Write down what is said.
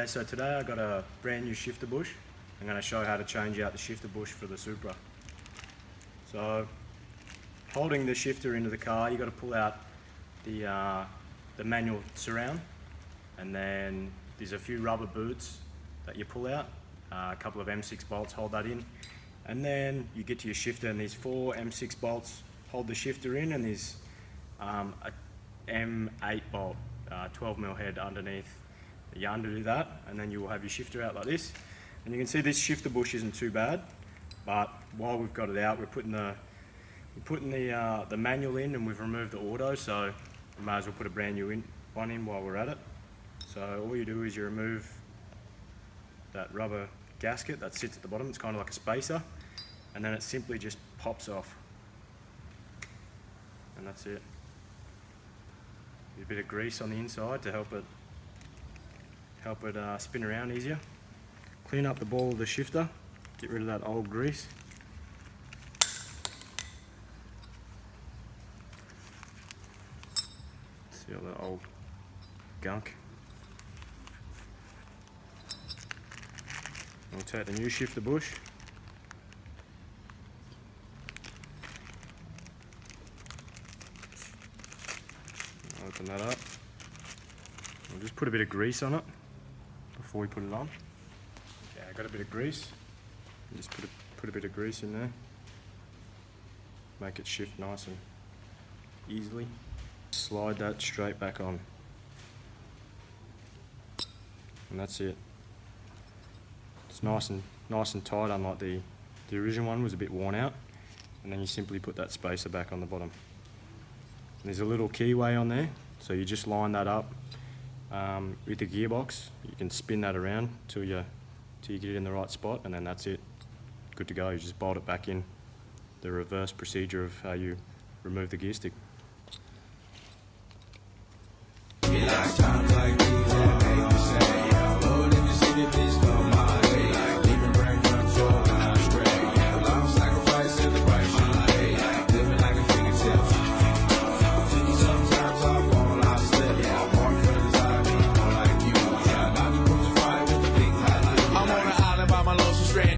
Okay, so today I got a brand new shifter bush. I'm going to show how to change out the shifter bush for the Supra. So, holding the shifter into the car, you've got to pull out the manual surround, and then there's a few rubber boots that you pull out, a couple of M6 bolts hold that in, and then you get to your shifter and there's 4 M6 bolts hold the shifter in, and there's a M8 bolt, 12mm head underneath. You undo that, and then you will have your shifter out like this. And you can see this shifter bush isn't too bad, but while we've got it out, we're putting the manual in, and we've removed the auto, so we may as well put a brand new one in while we're at it. So all you do is you remove that rubber gasket that sits at the bottom. It's kind of like a spacer, and then it simply just pops off, and that's it. A bit of grease on the inside to help it spin around easier. Clean up the ball of the shifter, get rid of that old grease. See all that old gunk. We'll take the new shifter bush. Open that up. We'll just put a bit of grease on it before we put it on. Okay, I got a bit of grease. Just put a bit of grease in there. Make it shift nice and easily. Slide that straight back on. And that's it. It's nice and tight, unlike the original one was a bit worn out. And then you simply put that spacer back on the bottom. And there's a little keyway on there, so you just line that up with the gearbox. You can spin that around till you get it in the right spot, and then that's it. Good to go. You just bolt it back in. The reverse procedure of how you remove the gear stick.